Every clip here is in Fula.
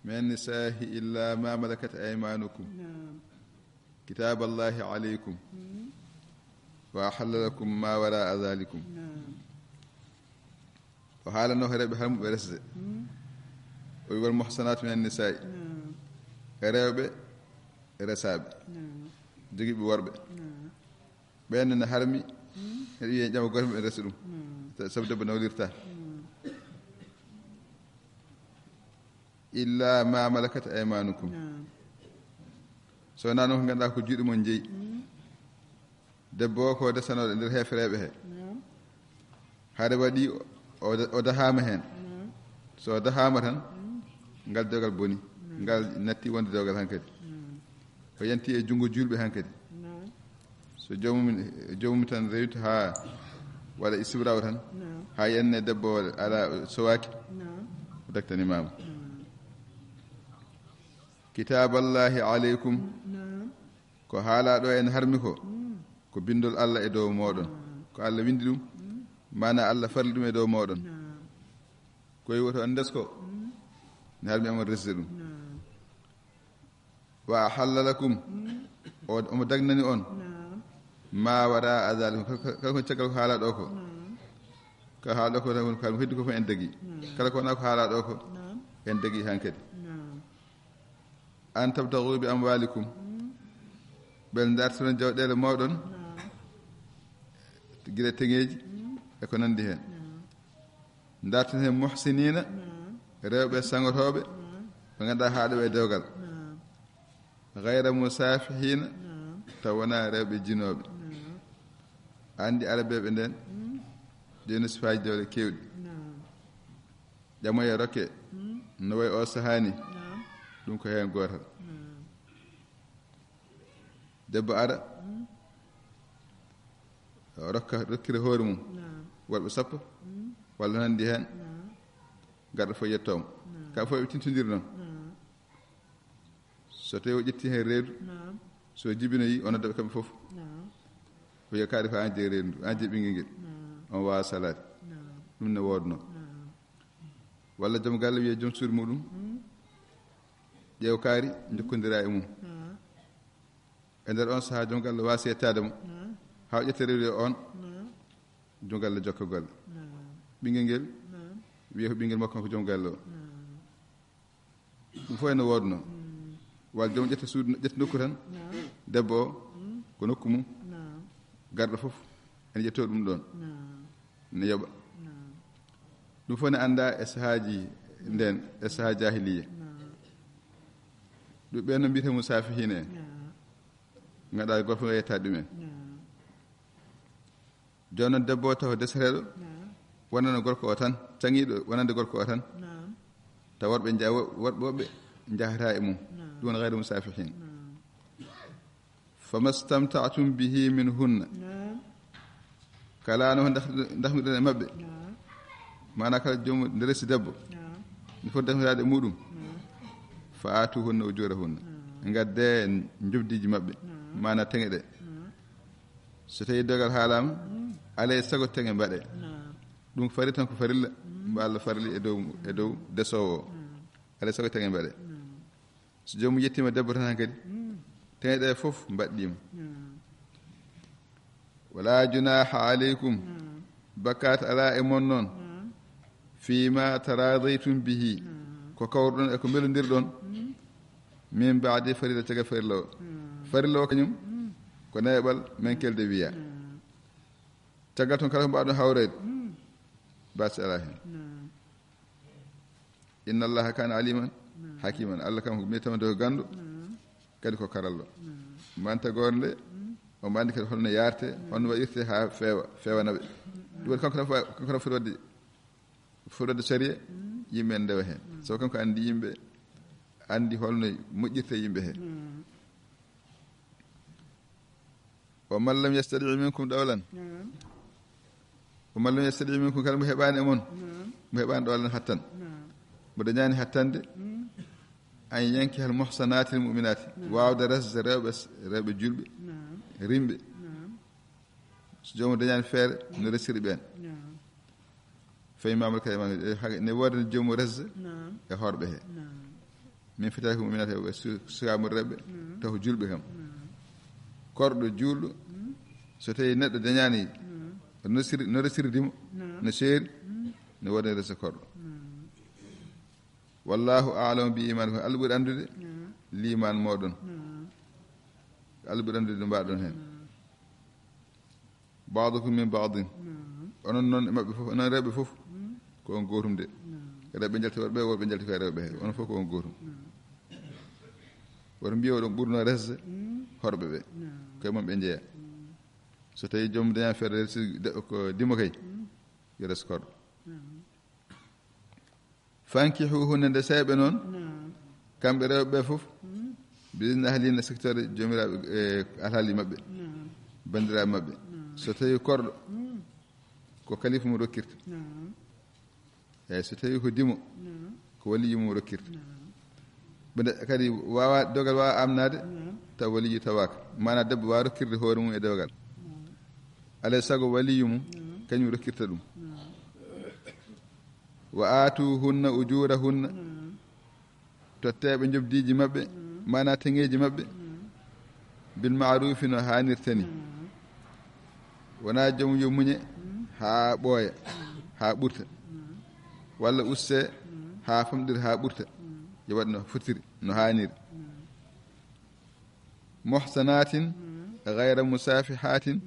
من النساء إلا ما ملكت أيمانكم كتاب الله عليكم وأحل لكم ما وراء ذلكم وحالا نهرب هم برسل والمحصنات من النساء ريوبة رساب جيب وربة بين حرمي يجمع غرب رسلو سبب بنوليرتا إلا ما ملكت أيمانكم سو نانو غندا كو جودي مون جي debbo ko desano nder hefreebe he haade wadi o dahama hen so dahama tan ngal dogal boni ngal natti wonde dogal hankadi ko yanti e jungo julbe hankadi so jomum tan rewta ha wala isbraw tan ha yenne debbo ala sowaki daktani mama kitaballahi alaykum ko haala do en harmi ko bindol Allah e dow modon ko Allah windi dum mana Allah farli dum e dow modon koy woto andes ko ne harmi amon resde dum wa halalakum o mo dagnani on ma wara azal ko tagal ko haala do ko haala ko tan ko heddi ko en dagi kala ko na ko haala do ko en dagi hankadi an tabtaghu bi amwalikum bel dartana jawdele modon gila teŋeji e ko nandi hen dartin hen muhsinina rewɓe sangotoɓe ɓe ganduɗa haaɗo e dewgal gayra musafihina taw wona rewɓe jinoɓe andi arabeɓe nden joni sifaji dewle kewɗi ƴamoye rokke no way o sahani ɗum ko hen gotal debbo ara rokkire hoore mum worɓe sappo walla nandi hen garɗo fof yettomo ka fof ɓe tintodir noon so tawi o ƴetti hen reedu so jibinoyi o noddaɓe kamɓe fof o wiya kaari ko an jeyi reedu ndu an jeyi ɓinguel nguel on wawa salade ɗum ne wodno walla joom galle wiye joom suudu muɗum ƴeew kaari jokkodira e mum e nder on sahaa joom galle wasi yettade mo ha ƴetta rewde on joom galle jokka golle ɓinguel nguel wiya ko ɓinguel makko ko joom galle o ɗum fof ene wodno walla joom ƴetta suudu ƴetta nokku tan debbo o ko nokku mum garɗo fof ene ƴetto ɗum ɗon ne yoɓa ɗum fof ne anda e sahaji nden e saha jahiliya ɗum ɓen no mbiyete musafihine en gaɗa goto fof yettade ɗumen joni noon debbo o taw desareɗo wonano gorko o tan caŋiɗo wonande gorko o tan taw worɓe jahata e mum ɗum woni gayre musafihin famastamta'tum bihi min hunna kala no dahmiɗon e mabɓe mana kala jomum nde resi debbo ndi foti dahmirade e muɗum fa atuhunna ujurahunna gadde jobdiji mabɓe mana teŋe ɗe so tawi dogal haalama alay sago teŋe mbaɗe ɗum fari tan ko farilla mbo Allah farli e dow desowo o alay sago teŋe mbaɗe so jomum yettima debbo tan han kadi teŋe ɗe fof mbaɗɗima wala junaha aleykum bakkat ala e mon noon fima taradaytum bihi ko kawruɗon e ko melodirɗon min baadi farilla caga farilla o farilla o kañum ko neeɓal men kelde wiya caggal toon kala ko mbaɗon hawrede basi ala hen inna allaha kana aliman hakiman Allah kam ko miyetama ko gandu kadi ko karallo manta gonde o mandi kadi holno yarte holno waɗirte ha fewanaɓe ɗum waɗi kanko tan foti wadde sariya yimɓe en ndewa hen sabu kanko andi yimɓe andi holno moƴƴirte yimɓe he wa man lam yastadi minkum ɗawlan wa man lam yastadi minkum kala mo heɓani e mon mo heɓani ɗawlan hattan mo dañani hattande an yanki hal muhsanatil mu'minati wawde resde rewɓe julɓe rimɓe so jomum dañani feere no resiri ɓen fayi mamata kay ne wodani jomum resde e horɓe he min fitaki mu'minata ɓe sukamu rewɓe taw julɓe kam korɗo juulɗo so tawi neɗɗo dañani no resirdimo no seeri no woni resa korɗo wallahu a'lamu bi imanikum Allah ɓuri andude liman moɗon Allah ɓuri andude mbaɗon hen ba'dukum min ba'din onon noon e maɓɓe fof onon rewɓe fof ko on gotum de rewɓe jalti worɓe worɓe jalti koye rewɓe he onon fof ko on gotum woto mbiya oɗon ɓurno resde horɓe ɓe koye mon ɓe jeeya so tawi joomum daña feere ko dimo kay yo res korɗo fankihuhunne nde seeɓe noon kamɓe rewɓe ɓe fof bisne ahlina secteur joomiraɓe e alhaali maɓɓe bandiraɓe maɓɓe so tawi korɗo ko kalifa mum rokkirta eyyi so tawi ko dimo ko waliyu mum rokkirta ɓe kadi wawa dogal wawa amnade taw waliyu tawaka mana debbo wawa rokkirde hoore mum e dogal alay sago waliyu mum kañum rokkirta ɗum wa atuhunna ujurahunna totteɓe jobdiji maɓɓe mana teŋeji maɓɓe bil ma'rufi no hanirtani wona joomum yo muñe ha ɓooya ha ɓurta walla usse ha famɗira ha ɓurta yo waɗ no fotiri no haniri muhsanatin gayra musafihatin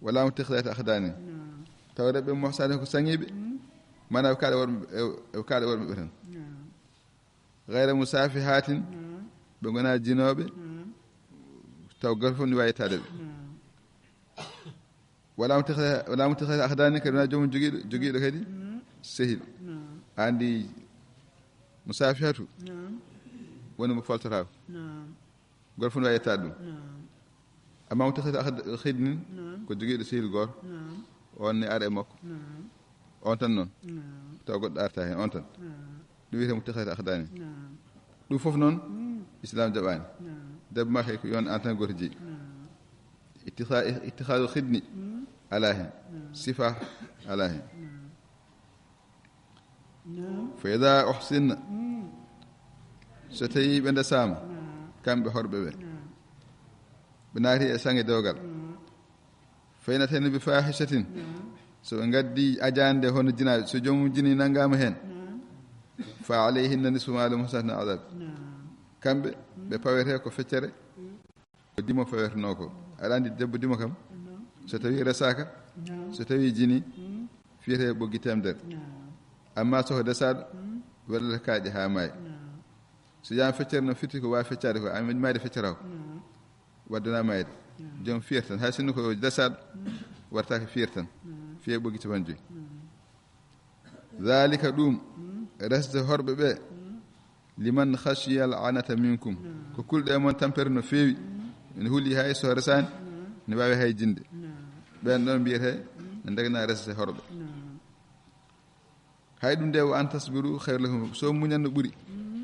wala mutikhidati akhdani tawreɓe muhsanatin ko saŋiɓe mana kaɗa worɓe ɓe tan gayra musafihatin ɓe gona jinoɓe taw goto fof ni wawi yettade ɓe wala mutikhidati akhdani kadi wona joomum joguiɗo kadi sehil andi musafihatu woni mo foltotako goto fof ne wawi yettade ɗum amma mutikhidati khidnin ko joguiɗo sehil goto on ne ara e makko on tan noon taw goɗɗo arta hen on tan ɗum wiyete mutikhidati akhdani ɗum fof noon islam jaɓani debbo ma kay ko yon en tan goto jeeyi ittikhadu khidni ala hen sifa ala hen fa ida uhsinna so tawi ɓe ndesama kamɓe horɓe ɓe ɓe naati e sange dewgal faynatene bi fahishatin so ɓe gaddi ajande hono jinaɓe so joomum jini nanggama hen fa alayhinna nisfu ma lahum hasana adab kamɓe ɓe pawete ko feccere ko dimo faweteno ko aɗa andi debbo dimo kam so tawi resaka so tawi jini fiyete ɓoggi temdere amma soko desaɗo waɗata kaaƴe ha maayi so yama feccere no firti ko wawi feccade ko mayde feccera ko waddana mayde joom fiyer tan hay sinno ko desaɗo wartaka fiyer tan fiye ɓoggi capan joyyi dhalika ɗum resde horɓe ɓe liman khashiya al anata minkum ko kulɗe mon tampere no feewi ne huuli hay so resani ne wawi hay jinde ɓen ɗon mbiyete ne dagana resde horɓe hay ɗum nde wo an tasbiru khayru lakum so muñanno ɓuuri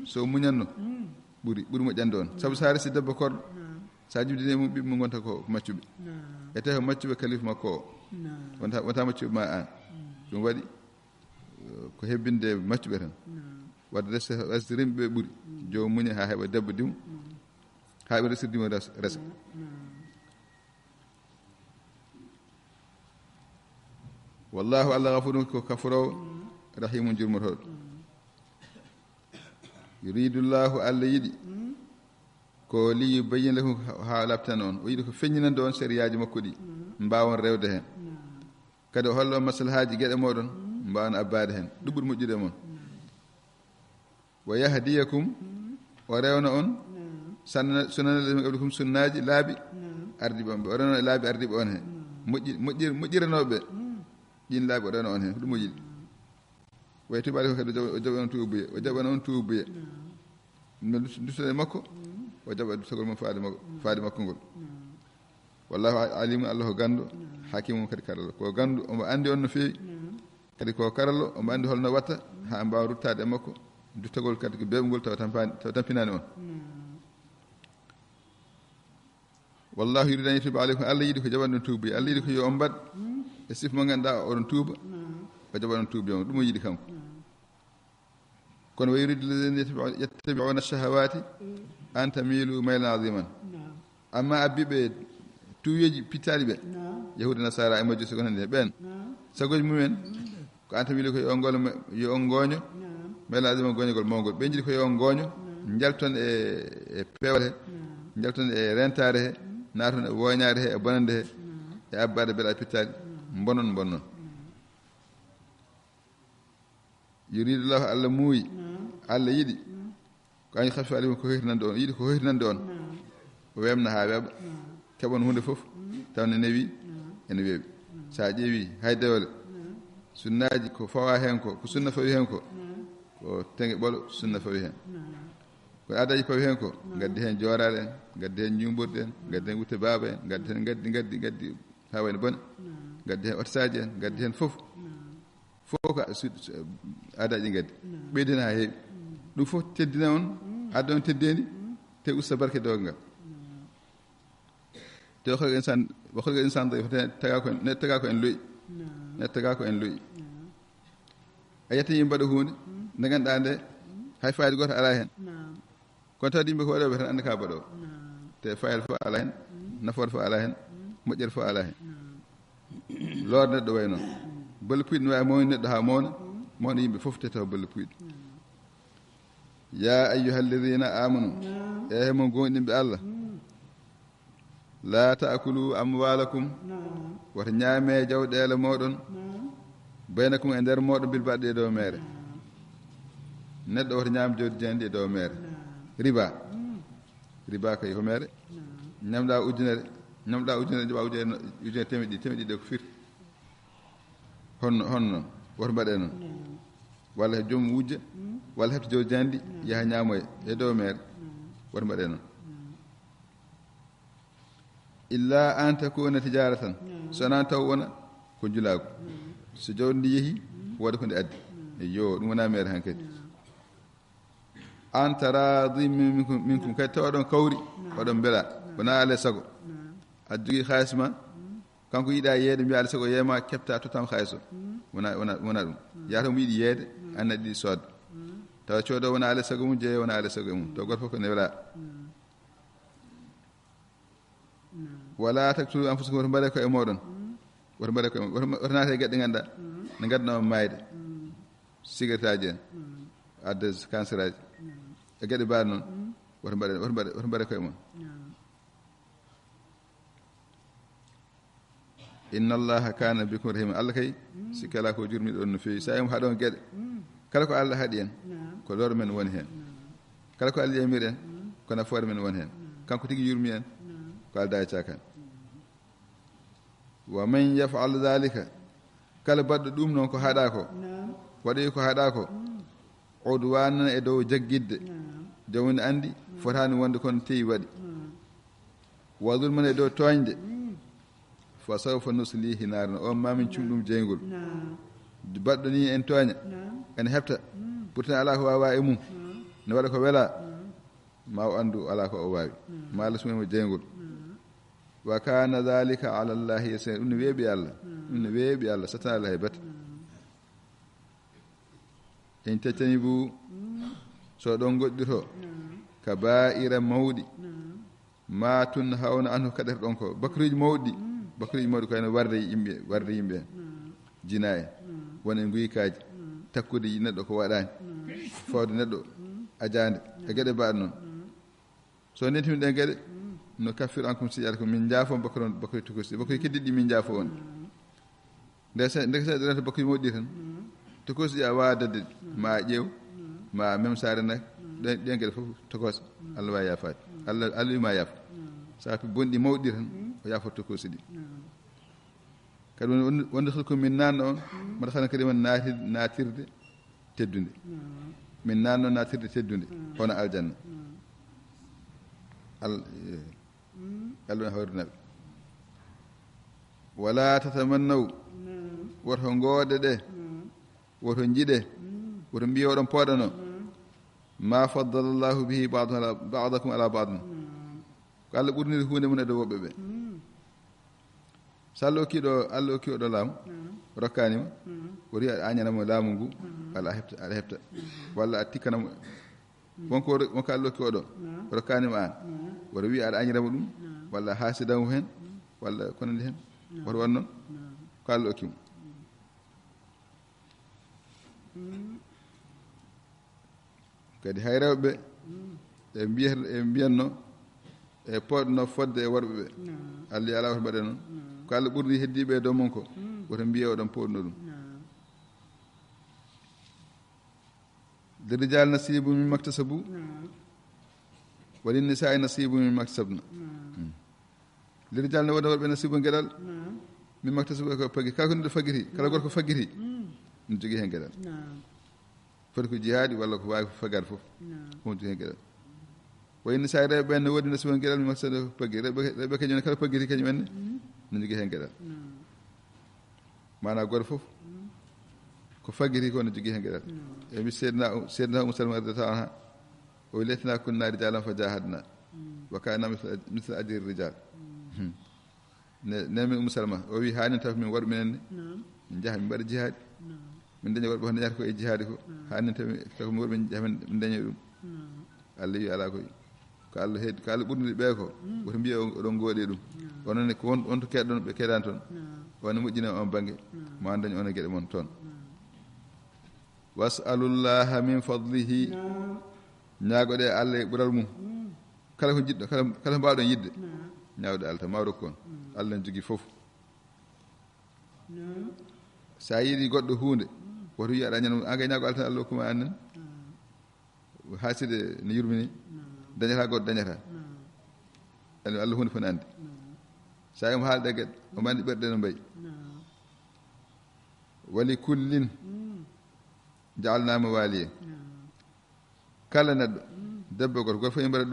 so muñanno ɓuuri moƴƴande on saabu sa resi debbo korɗo sa jibdini mum ɓiɓɓe mum gonta ko maccuɓe e tawi ko maccuɓe kalifa makko o wonta maccuɓe ma an ɗum waɗi ko hebbinde maccuɓe tan wadde resde rimɓe ɓuuri jomum muña ha heɓa debbo dimo ha ɓe resirdimo resa wallahu allah gafurum ko kafurowo rahimu jurmotoɗo yuridullahu allah yiɗi ko li yubayyin lakum ha labtan on o yiɗi ko feññinande on sériyaji makko ɗi mbawon rewde hen kadi o hollo maslahaji gueɗe moɗon mbawon abbade hen ɗum ɓuuri moƴƴude moon wa yahdiyakum o rewna on sunana qablikum sunnaji laaɓi ardiɓe on ɓe o rewna laaɓi ardiɓe on hen moƴƴiranoɓe ɗin laaɓi o rewna on hen ko ɗum o yiɗi way tubaade ko kadi o jaɓa on tuubuye o jaɓana on tuubuye no duttude makko o jaɓa duttagol mum faade makko ngol wallahu alimu allah ko gandu hakimu kadi karallo ko gandu omo andi on no feewi kadi ko karallo omo andi holno watta ha mbawa ruttade e makko duttagol kadi ko beɓgol taw tampinani on wallahu yuridu an yatuba aleykum allah yiɗi ko jaɓan ɗon tuubuye allah yiɗi ko yo on mbaɗ e sif mo ganduɗa oɗon tuuba o jaɓa ɗon tuubuye on ɗum o yiɗi kanko kono wa yuridu alladhina yattabi'una ash-shahawati an tamilu maylan aziman amma abbiɓe tuyeji pittali ɓe yahude nasara e majjusi ko nande ɓen sagoji mumen ko an tamili ko yo on gooño maylan aziman gooñogol mawgol ɓe jiɗi ko yo on gooño jalton e pewal he jalton e rentare he naton e woñare he e bonande he e abbade beɗa pittali bonnon yuridullahu Allah muuyi Allah yiɗi ko añi hafi alima ko hoytinande on yiɗi ko hoytinande on o wemna ha weeɓa keɓon hunde fof tawne newi ene weeɓi sa ƴeewi haydewle sunnaji ko fawa hen ko sunna fawi hen ko teŋe ɓolo sunna fawi hen ko adaji fawi hen ko gaddi hen joorade en gaddi hen ñumburde en gaddi hen wutte baaba en gaddi hen gaddi ha wayno bone gaddi hen otosaji en gaddi hen fof ko adaji gaddi ɓeydina ha heewi ɗum fof teddina on adda on teddedi te usta barke dewgal ngal te wakholga insan taga ko en loyi a yettani yimɓe mbaɗa hunde nde ganduɗa nde hay fayida goto ala hen kono tawde yimɓe ko waɗoɓe tan andi ka baɗowo te fayida fof ala hen nafoore fof ala hen moƴƴere fof ala hen lorde neɗɗo way noon bolle puyɗe ne wawi mawni neɗɗo ha mawna yimɓe fof te taw bolle puyɗe ya ayyuha alladina amanu e mon gonɗinɓe Allah la taakulu amwalakum woto ñaame jawɗele moɗon baynakum e nder moɗon bil baɗɗe e dow mere neɗɗo woto ñaam jawdi jandi e dow mere riba kay ko mere ñamɗa ujunere jaɓa ujunere temeɗɗi ko firti honno noon woto mbaɗe noon walla joomum wujja walla hefta jawdi jandi yaha ñaamoya e dow mere woto mbaɗe noon illa an takuna tijaratan sonan taw wona ko julaago so jawdi ndi yeehi woda ko nde addi yo ɗum wona mere han kadi an taradi minkum kadi taw oɗon kawri oɗon beela wona ala sago aɗa jogii haalis ma kanko yiɗa yeede mbiya ala sago yeema kepta totam haalis o wona ɗum yata mo yiɗi yeede anna ɗiɗi sodde tawa coodo wona ala sago mum jeeya wona ala sago mum taw goto fof ko ne wela wala taktulu anfusakum woto mbaɗe ko e moɗon woto naata e gueɗɗe ganduɗa ne gaddanoma mayde cigarette aji en adde cancer aji e gueɗe mbaɗe noon woto mbaɗe ko e mon inna allaha kana bikum rahima Allah kay sikki ala ko jurmiɗo on no feewi sa yimo haɗon gueɗe kala ko Allah haɗi en ko lor men woni hen kala ko Allah yamiri en ko nafoore men woni hen kanko tigi yurmi en ko alda e cakan wa man yafal dhalika kala baɗɗo ɗum noon ko haɗa ko waɗi ko haɗa ko udwanan e dow jaggidde jawni andi fotani wonde kono teyi waɗi wa zulman e dow toñde fa sawfa nuslihi naran on mamin cumɗum jeygol baɗɗo ni en tooña ene hefta pourtant ala ko wawa e mum ne waɗa ko wela ma o andu ala ko o wawi ma Allah sumimo jeygol wa kana dhalika ala allahi yasir ɗum ne weeɓi Allah satana Allah e bata en teccani bu so ɗon goɗɗito kaba'ira mawɗi ma tun hawna anhu kaɗata ɗon ko bakruji mawɗi ko ene warde yimɓe en jina en wona e guyikaji takkude neɗɗo ko waɗani fawde neɗɗo ajande e gueɗe mbaɗe noon so nentimi ɗen gueɗe no kaffir ankum siƴata ko min jaafo bakri tukosi bakri keddiɗi min jaafo on ndeke sa ɗerata bakri moƴƴi tan tokosi a wawa dadde ma ƴeew ma même sare nak ɗen gueɗe fof tokosa Allah wawi yafade Allah wima yaafa safi bonɗi mawɗi tan o yaafo tokosi ɗi kadi wonde ko min nanno on mbaɗa xana kadi won natirde teddude min nanno natirde teddude hono aljanna Allah hawrinaɓe wala tatamannaw woto ngoode ɗe woto jiɗe woto mbiya oɗon pooɗano ma faddala llahu bihi badakum ala badin ko Allah ɓurniri hunde mum e dow woɓɓe ɓe so Allah okkiɗo laamu rokkanima wori a añanamo laamu ngu walla aɗa heɓta walla a tikkanamo wonko Allah lokki oɗo oɗo kanima an woto wi aɗa añiramo ɗum walla haasidamo hen walla konandi hen woto won noon ko Allah okkimo kadi hay rewɓe e mbiyanno e poɗno fodde e worɓe ɓe Allah ala woto mbaɗe noon ko Allah ɓurdi heddiɓe e dow mon ko woto mbiye oɗon poɗno ɗum للرجال نصيب مما اكتسبوا وللنساء نصيب مما اكتسبن للرجال نودنا وربنا نصيب غدال مما اكتسبوا ko pagi ka ko ndo fagiri kala gorko fagiri no jogi hen gadal foti ko jihadi walla ko waawi fagar fof ko jogi hen gadal way ni sayre ben wodi nasibu gadal mimma aktasabu pagi rebe kañum kala fagiri kañum en no jogi hen gadal mana gor fof ko fagiri ko no jogi hen gadal e mi seydna musalma radiyallahu anha o letna kunna rijalan fa jahadna wa kana misla ajri rijal ne mi musalma o wi hanin taf min worɓe men min jaha min mbaɗa jihadi min daña worɓe hono dañata ko e jihadi ko hanin taf min worɓe jaha min daña ɗum Allah wi ala ko Allah heddi ko Allah ɓurdi ɓe ko woto mbiya oɗon gooɗe ɗum onone ko on to keɗɗon ɓe keɗani toon wona moƴƴina on bange ma on daña on e gueɗe mon toon wasalullaha min fadlihi ñaagoɗe Allah e ɓural mum kala ko jiɗɗo kala mbawɗon yidde ñaawde Allah tan mawɗo kon Allah ne jogii fof sa yiɗi goɗɗo hunde woto wi aɗa ñano an kay ñaago Allah tan Allah hokkuma annen haaside ne yurmini dañata goɗɗo dañata Allah hunde fof ne andi sa yimo haalde gueɗe omo andi ɓerɗe no mbayi wali kullin jaalnama waaliye kala neɗɗo debbo goto goto fof e mbaɗa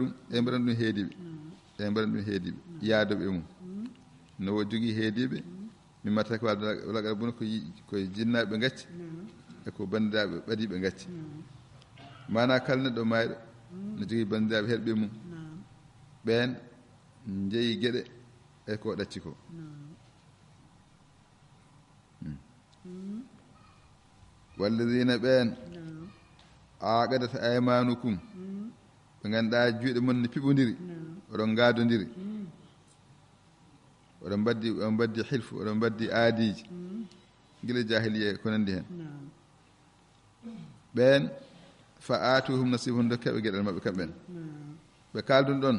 ɗum heediɓe yaadoɓe mum no jogii heediɓe min matta ko walagal buna koye jinnaɓe gacci e ko bandiraɓe ɓadiɓe gacci mana kala neɗɗo mayɗo no jogii bandiraɓe helɓe mum ɓen jeeyi gueɗe e ko ɗacci ko walladina ɓen aqadata aymanukum ɓe ganduɗa juuɗe mon ne piɓodiri oɗon gadodiri oɗon mbaddi hilfu oɗon mbaddi aadiji guila jahiliya ko nandi hen ɓen fa atuhum nasibahum dokkeɓe gueɗel mabɓe kamɓen ɓe kaldun ɗon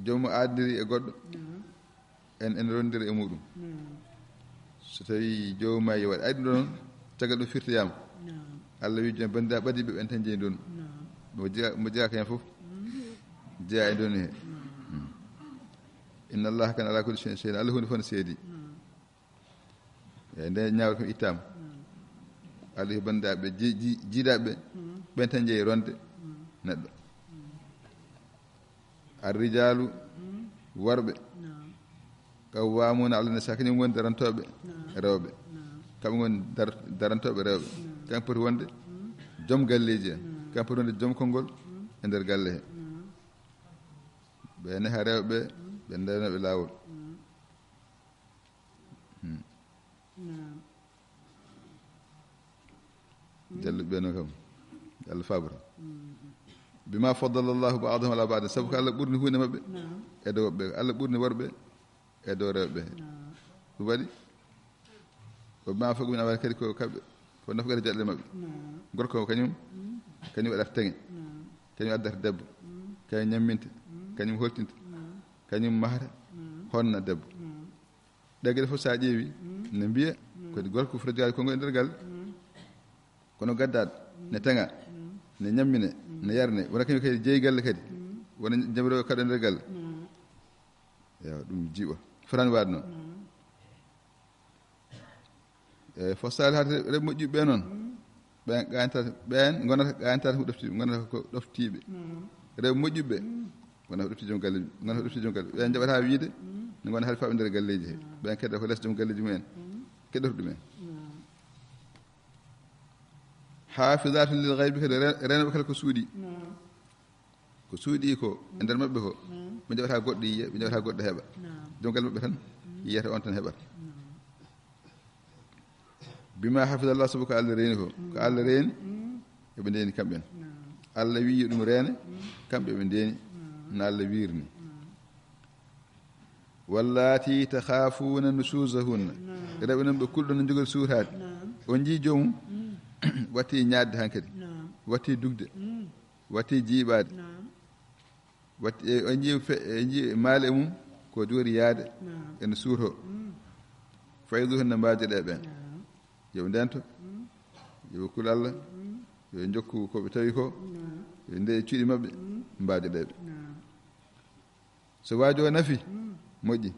jomum aadiri e goɗɗo en rondiri e muɗum so tawi jomum yi waɗi ayɗum ɗon caggal ɗum firtoyama Allah wi joni bandira ɓadiɓe ɓen tan jeeyi ɗon mo jeeyaka hen fof jeeya e doni he inna allaha kana ala kulli shay'in shahida Allah hunde fof ne seedi e nde ñawre kam ittama Allah wi bandiraɓe jiidaɓe ɓen tan jeeyi ronde neɗɗo arrijalu worɓe qawwamuna ala nisa kañum woni darantoɓe rewɓe kamɓe woni darantoɓe rewɓe kamɓe poti wonde joom galleji en kamɓe poti wonde joom konngol e nder galle he ɓe neha rewɓe ɓe ndewnoɓe laawol jalluɓe ɓe noon kam Allah fabra bima faddala llahu ba'dahum ala ba'd sabu ko Allah ɓurni hunde maɓɓe e dow woɓɓe Allah ɓurni worɓe e dow rewɓe he ɗum waɗi ko ma fof min awari kadi ko kamɓe ko nafgata jaɗɗe maɓɓe gorko kañum waɗata teŋe kañum addata debbo kañum ñamminta kañum holtinta kañum mahata honna debbo ɗe gueɗe fof sa ƴeewi ne mbiya kodi gorko foti jogade konngol e nder galle kono gaddaɗo ne teŋa ne ñammine ne yarne wona kañum kadi jeeyi galle kadi wona jamirowo kaɗo e nder galle yo ɗum jiiɓa fotani waade noon e fo sali hade reɓe moƴƴuɓe ɓe noon ɓen gantata ɓen gonata gantata ko ɗoftiɓe gonata ko ɗoftiɓe reɓe moƴƴuɓe wona ko ɗofti joom galle gonata ko ɗofti joom galle ɓen jaɓata wiide ne gona haali faɓe nder galleji he ɓen kedda ko less joom galleji mumen keɗoto ɗumen hafizatun lil ghaybi kadi renoɓe kala ko suuɗi ko e nder maɓɓe ko ɓe jaɓata goɗɗo yiya ɓe jaɓata goɗɗo heeɓa joom galle maɓɓe tan yiyata on tan heɓata bima hafidallah sabu ko Allah reeni ko Allah reeni eɓe ndeni kamɓen Allah wi ɗum reene kamɓe ɓe ndeni no Allah wirni wallati takhafuna nusuzahunna reɓe noon ɓe kulɗo no jogori suurade on jii joomum watti ñaadde hankadi watti dugde watti jiiɓade watti on jii maale e mum ko jogori yaade ene suurto fayduhunna mbaajoɗe ɓen yoɓe ndento yoɓe kul Allah yo jokku koɓe tawi ko yo nde cuuɗi maɓɓe mbaajoɗe ɓe so waajo o nafi moƴƴi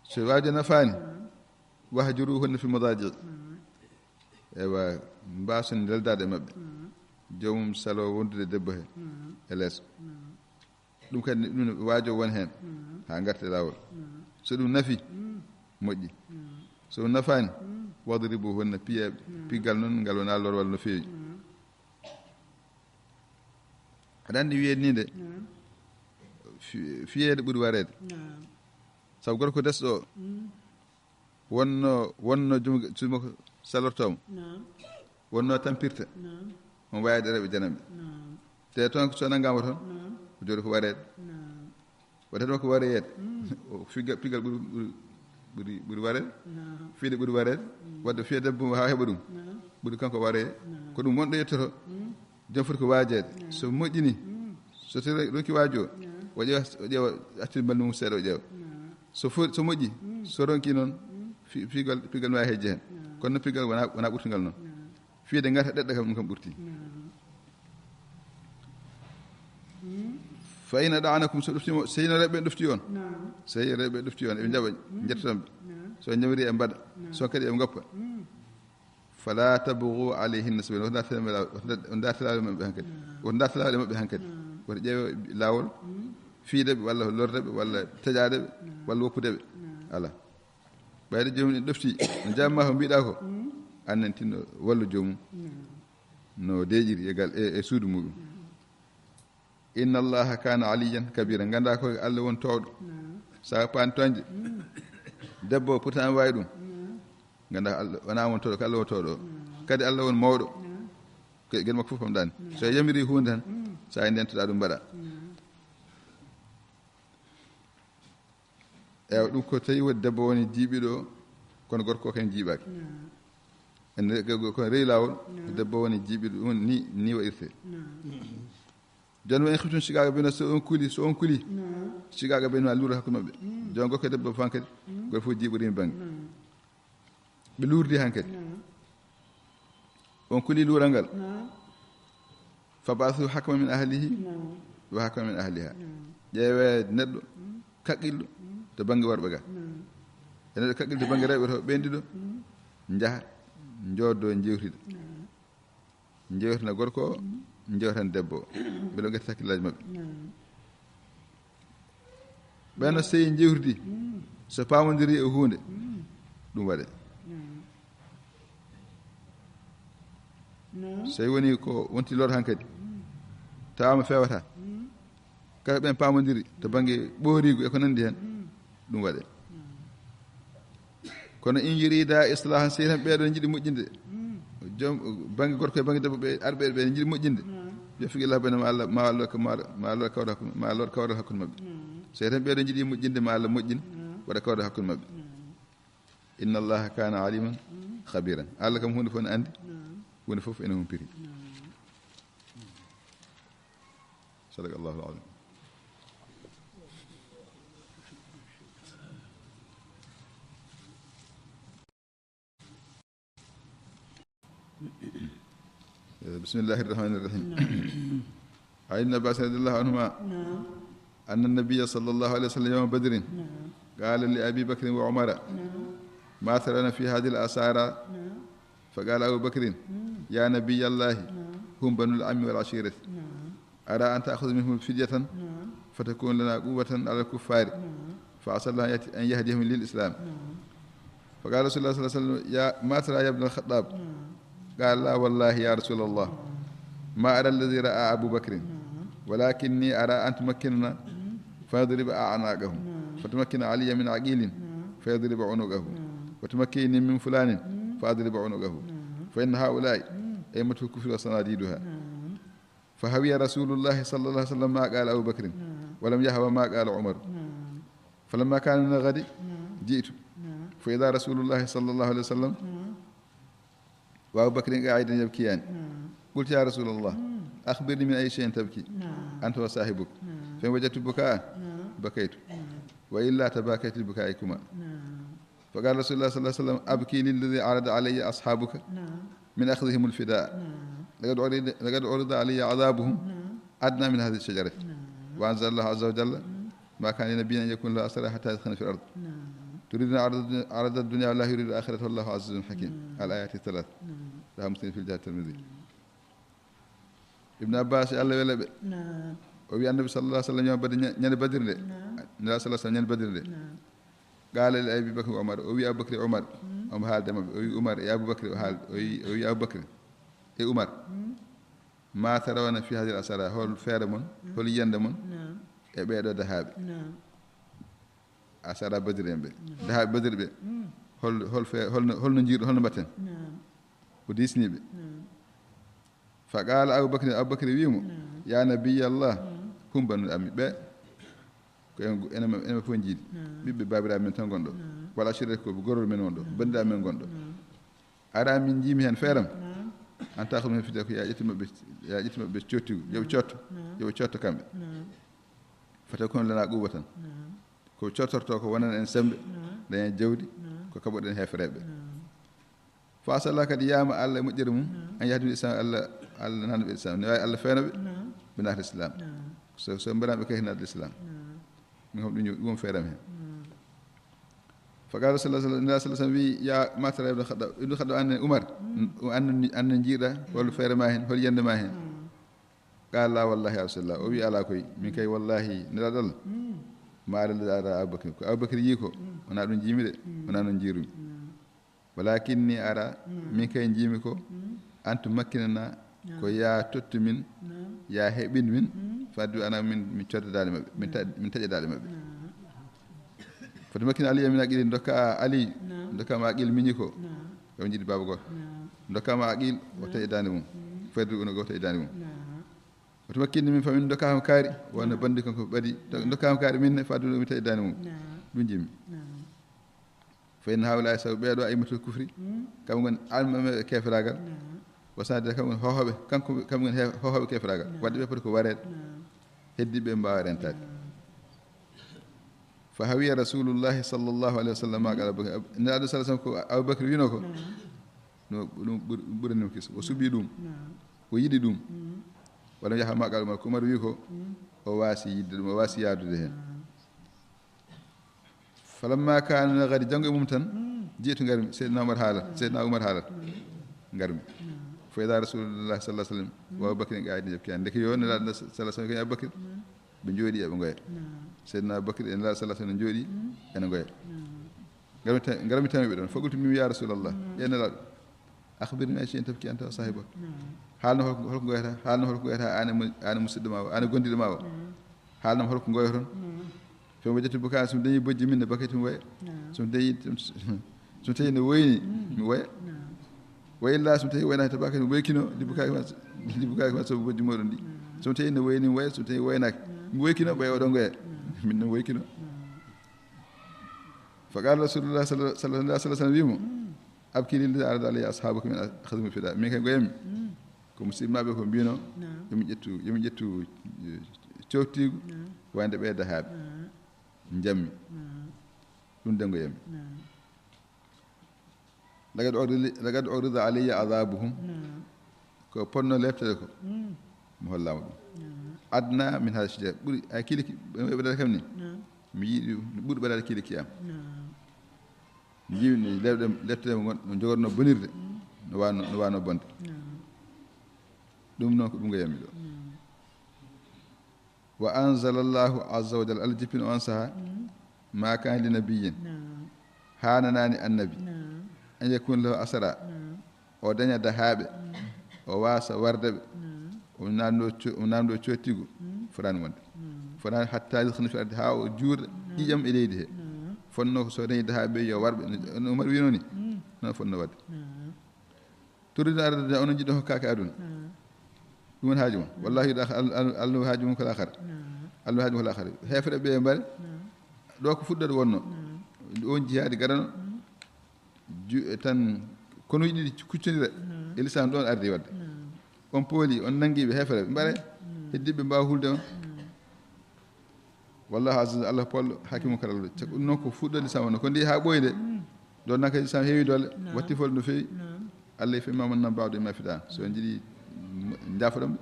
so waajo nafaani wahjuruhunna fi madaji ewa mbason deldade e maɓɓe joomum salo wondude debbo he e lees ɗum kadi ɗum waajo won heen haa ngarte laawol so ɗum nafi moƴƴi so ɗum nafaani wadribuhunna piyeɓe piggal noon ngal wona lorwal no feewi aɗa anndi wiyeede ni nde fiyeede ɓuri wareede sabu gorko desɗo o wonno juma ko salortomo wonno tampirta on wayade reɓe janamɓe te toon so nanngama toon ko jooɗi ko wareede waɗata ɗon ko wareyeede pigal ɓuri wareede fiide ɓuri wareede wadde fiye debbo ha heɓa ɗum ɓuri kanko wareye ko ɗum wonɗo yettoto jom foti ko waajeede so moƴƴini so tawi ronki waajo o ƴeewa accude balɗe mum seeɗa o ƴeewa so moƴƴi so ronki noon pigal no wawi hejje heen kono no pigal wona ɓurtingal noon fiide ngata ɗeɗɗa kam ɗum kam ɓurti fa ina ɗanakum so ɗoftima so hino reɓɓe ɗofti on so yi reɓɓe ɗofti on eɓe jaɓa jettotonɓe so ñamri e mbaɗa so kadi eɓe goppa fala tabgu alayhinna sabila on dartiraɓe maɓɓe hankadi woto dartiraɓe maɓɓe hankadi woto ƴeewe laawol fiideɓe walla lordeɓe walla taƴadeɓe walla woppudeɓe ala ɓayde joomum en ɗofti no jamma ko mbiɗa ko annen tinno wallu joomum no deeƴiri e suudu muɗum inna allaha kana aliyan kabira ganda ko Allah won towɗo sa paani toñde debbo pourtant wawi ɗum ganda Allah wona won towɗo ko Allah won towɗo kadi Allah won mawɗo guel makko fof pamɗani so yamiri hunde tan sa ndentoɗa ɗum mbaɗa ewa ɗum ko tawi wodi debbo woni jiiɓiɗo kono gorko ken jiiɓaki ene kono rewi lawol debbo woni jiiɓiɗo ɗum ni waɗirte joni woni xiftum sigaga beno so on kuli sigaga beno luura hakkude maɓɓe joni gorko e debbo fof hankadi goto fof jiiɓorima banggue ɓe luurdi hankadi on kuli luural ngal fabasu hakma min ahlihi wa hakma min ahliha ƴeewe neɗɗo kaqqilɗo to banggue worɓe ga e neɗɗo kaqqilɗo to banggue rewɓe to ɓendiɗo jaaha joddo jewtina gorko o jewtan debbo o beɗo gatti hakkillaji maɓɓe ɓenno seyi jewtidi so pamodiri e hunde ɗum waɗe so woni ko wonti lor hankadi tawama fewata kala ɓen pamodiri to banggue ɓoorigu e ko nandi hen ɗum waɗe kono in yurida islahan sey tan ɓeeɗo jiiɗi moƴƴinde joom banggue gorko e banggue debbo ɓe arɓeɓe ɓe jiiɗi moƴƴinde yo figillah bene ma lor kawral hakkude maɓɓe sey tan ɓeeɗo jiiɗi moƴƴinde ma Allah moƴƴina waɗa kawral hakkude maɓɓe inna allaha kana aliman khabiran Allah kam hunde fof ne andi hunde fof ene humpiri sadakallahu alazim بسم الله الرحمن الرحيم عن ابن عباس رضي الله عنهما أن النبي صلى الله عليه وسلم يوم بدر قال لأبي بكر وعمر ما ترون في هذه الأسارى فقال أبو بكر يا نبي الله هم بنو العم والعشيرة أرى أن تأخذ منهم فدية فتكون لنا قوة على الكفار فعسى الله أن يهديهم للإسلام فقال رسول الله صلى الله عليه وسلم ما ترى يا ابن الخطاب قال لا والله يا رسول الله ما أرى الذي رأى أبو بكر ولكني أرى أن تمكننا فيضرب أعناقهم فتمكن علي من عقيل فيضرب عنقه فتمكني من فلان فأضرب عنقه فإن هؤلاء أئمة الكفر وصناديدها. فهوي رسول الله صلى الله عليه وسلم ما قال أبو بكر ولم يهوى ما قال عمر. فلما كان من الغد جئت فإذا رسول الله صلى الله عليه وسلم وأبو بكر قاعد يبكيان. قلت يا رسول الله أخبرني من أي شيء تبكي أنت وصاحبك. فإن وجدت بكاء بكيت وإلا تباكيت لبكائكما. فقال رسول الله صلى الله عليه وسلم أبكي للذي عرض علي أصحابك من أخذهم الفداء لقد عرض علي عذابهم أدنى من هذه الشجرة. وأنزل الله عز وجل ما كان لنبي أن يكون له أسرى حتى يدخل في الأرض تريدون عرض الدنيا والله يريد الآخرة والله عزيز حكيم. الآيات الثلاث لها مسلم في الجهة الترمذي. ابن عباس الله ولا وبي النبي صلى الله عليه وسلم يوم بدر نيل بدر لي النبي صلى الله عليه وسلم نيل بدر لي قال لأبي بكر وعمر وبي أبو بكر عمر أم حال دم وبي عمر يا أبو بكر حال وبي أبو بكر يا عمر ما ترون في هذه الأسرى هول فيرمون هول يندمون يبيدو ذهاب أسرى بدر يمبي ذهاب بدر بي هول نجير هول نبتن وديسني بي. فقال أبو بكر ويمو يا نبي الله كم بنو أمي بي أنا فنجيد بيبي بابرا من تنغندو ولا شركو بغرور من وندو بندا من غندو أرى من جيمي هن فيرم أنت أخذ من فيديو يا يتم بشوتو يو تشوتو كامل فتكون لنا قوة كو تشوتر توكو وانا انسمب لين جودي كو كبو دين هفرب فاصل الله كدي ياما الله مجرم ان يهدي الاسلام الله نان الاسلام نواي الله فينا بنا الاسلام سو مبرام بكينا الاسلام من هم دي يوم فيرم فقال صلى الله عليه وسلم يا ما ترى ابن خدو ان عمر ان نجيدا ولا فيرماهن هل يندماهن قال لا والله يا رسول الله وبي على كوي من كاي والله ندال ما على ابو بكر ييكو انا دون جيمي دي انا نون جيرو ولكني ارى من كاي جيمي كو انت مكننا كو يا توت من يا هبين من فادو انا من تشد دال من تاجي دال مبي فتمكن علي من اقيل دوكا علي دوكا ما اقيل مينيكو يوم جيدي بابو غو دوكا ما اقيل وتاي دانيمو فادو انا غو تاي دانيمو وتمكن من فمن دوكام كاري وانا بندي كنكو بدي دوكام كاري من فادو مي تاي دانيمو دون جيمي فإن هؤلاء سو بيدو أئمة الكفر كم من علم كيف راغال وساد كم من هوهبه كم من هوهبه كيف راغال ودي بيبر كو وارد هدي بي مبارن تاد. فهوي رسول الله صلى الله عليه وسلم قال ان الله صلى الله عليه وسلم ابو بكر ينوكو no buranum kis o subi dum o yidi dum wala yaha magal mal ko mar wi ko o wasi yidde dum o wasi yadude hen. فلما كان غادي جانغ موم تان جيتو غارم سيدنا عمر حالا غارم فإذا رسول الله صلى الله عليه وسلم وابو بكر قاعد يبكي عندك يون لا صلى الله عليه وسلم ابو بكر بنجودي ابو غاي سيدنا ابو بكر ان لا صلى الله عليه وسلم جودي انا غاي غارم تامي بدون فقلت ميم يا رسول الله ين لا اخبرني شيء تبكي انت وصاحبك حالنا هول غايتا حالنا هول غايتا انا مسدما انا غوندي ما حالنا هول غايتون فما وجدت بكاء سم دني بوجي من بكيتم وي سم دني سم تي ويني وي وإلا سم تي وينا تباكي ويكينو دي بكاء ما سو بوجي مودون دي سم تي ويني وي سم تي ويناك ويكينو باي ودون غي من ويكينو. فقال رسول الله صلى الله عليه وسلم أبكي لله أرض علي أصحابك من خدم الفداء مي كان غيم كوم سيما بكم بينو يمي جتو تشوتي وند بي دهاب njammi dum dengo yami lagad urida alayya azabuhum ko ponno leftade ko mo hollama dum adna min hada shijab buri akili be dal kamni mi yidi buri be dal kili kiyam jiwni leftade mo jogorno bonirde no wano bonde dum non ko dum go yami do. وأنزل الله عز وجل الجبن وأنسها ما كان لنبي هانناني النبي أن يكون له أسرى ودنيا دهاب وواسا وردب ونامدو تشوتيغو فران وند فران حتى يدخل في الأرض هاو جور إيام إليه fonno ko so reñide haa ɓe yo warɓe no Umar wino ni noon fonno wadde turde arde onon jiɗɗo hokkaake aduna ɗum woni haaju mon wallahi yiɗa Allah haaju mum ko lakara Allah haaju mum ko lakara hefre ɓe mbare ɗo ko fuɗɗode wonno on jihaadi garano tan konuji ɗiɗi kuccodira e lislam ɗon ardi wadde on pooli on nangiɓe hefere ɓe mbare heddiɓe mbawa hulde on wallahu azza Allah pollo hakimu karallude caggo ɗum noon ko fuɗɗode lislam wonno ko ndi ha ɓoyde ɗon nakka lislam heewi doole watti folde no feewi Allah fe maman nan mbawde ma fiɗa so en jiiɗi jafoɗamɓe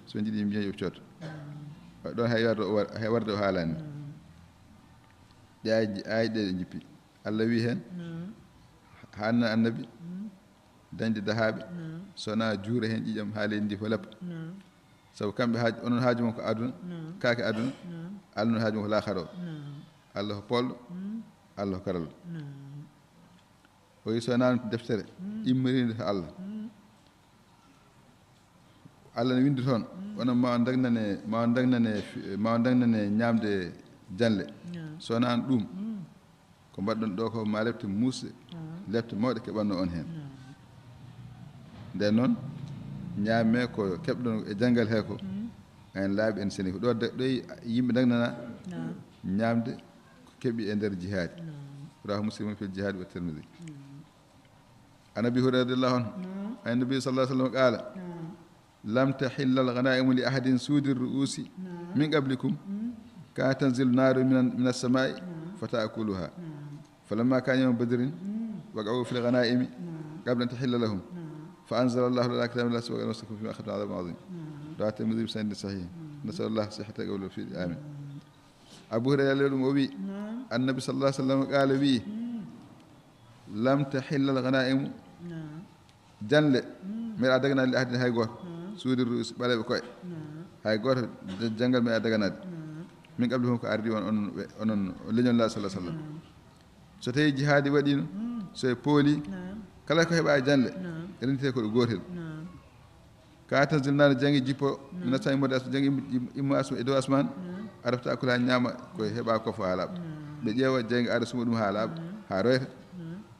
so en jiiɗi mbiya yoɓe cotto ɗon hay warde o haalani ɗe ayde ɗe jippi Allah wi hen hanna annabi dañde dahaɓe sona juura hen ƴiƴam ha leydi ndi fo leppa sabu kamɓe onon haaju mon ko aduna kaake aduna Allah no haaju mon ko laakara o Allah ko polɗo Allah ko karallo o wi sonani deftere immirinde to Allah Allah ne windi toon onon ma on dagnane ñamde janle sonani ɗum ko mbaɗɗon ɗo ko ma lefte muusde lefte mawɗe keɓanno on heen nden noon ñaamme ko keɓɗon e janngal hee ko en laaɓi en seni ko ɗo yimɓe dagnana ñaamde ko keɓi e ndeer jihaadi rawahu muslimun fil jihaadi wa tirmidi an abi hurayra radiallahu anhu an nabi sallah sallam qaala lam tahilla alganaimu li ahadin suudi ru'usi min qablikum ka tanzilu naaru min alsamai fatakuluha falamma kana yawma badrin waqa'u fi alghanaimi qabla an tahilla lahum فأنزل الله لا كتاب الله سوى نفسكم فيما أخذتم عذاب عظيم رواه الترمذي بسند صحيح نسأل الله صحة قوله في آمين أبو هريرة لهم وبي النبي صلى الله عليه وسلم قال بي لم تحل الغنائم جنل من أدغنا لأحد هاي غور سود الرؤوس بلا بكوي هاي غور جنگل من أدغنا من قبلهم كأردي ونن لجن الله صلى الله عليه وسلم ستي جهادي ودين سي بولي kala ko heɓa janle elentite ko ɗo gotel ka tanzilnade jangi jippo mina sa immode jangi immo e dow asman arafta akula ñaama koye heɓa kofo ha laaɓa ɓe ƴeewa jangi ara suma ɗum ha laaɓa ha royta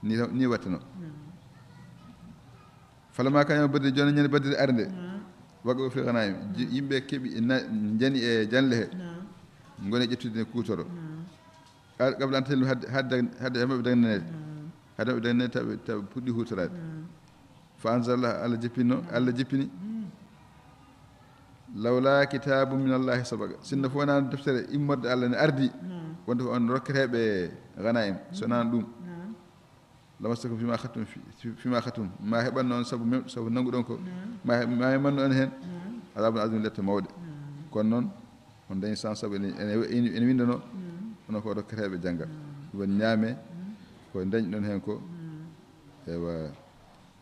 ni wattano falama kañama badde joni ñande baddede arde wagga o filganami yimɓe keeɓi jani e janle he gone ƴettude kutoro qabla an tahilu hadde heɓaɓe dagnanede hade ɓe dagnanede taɓe puɗɗi hutorade fa anzalallah Allah jippini lawla kitabu min allahi sabaga sinno fo wonano deftere immorde Allah ne ardi wonde ko on rokketeɓe ganaim so nan ɗum lamastakum fima khatum ma heɓanno on sabu nanguɗon ko ma heɓanno on hen adabun azim lette mawɗe kono noon on dañi san sabu ene windano onon ko rokketeɓe jangga won ñaame ko dañɗon hen ko ewa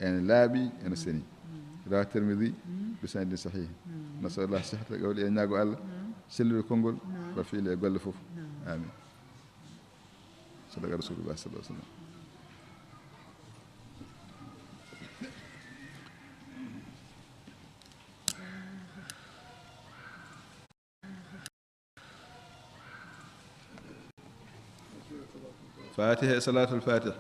ene laaɓi ene seni rawa termidi bisanidin sahih nasallah sihata qawli e ñaago Allah sellude konngol wa fiile e golle fof amin sadaka rasulullah sallallahu alaihi wasallam فاتحة صلاة الفاتح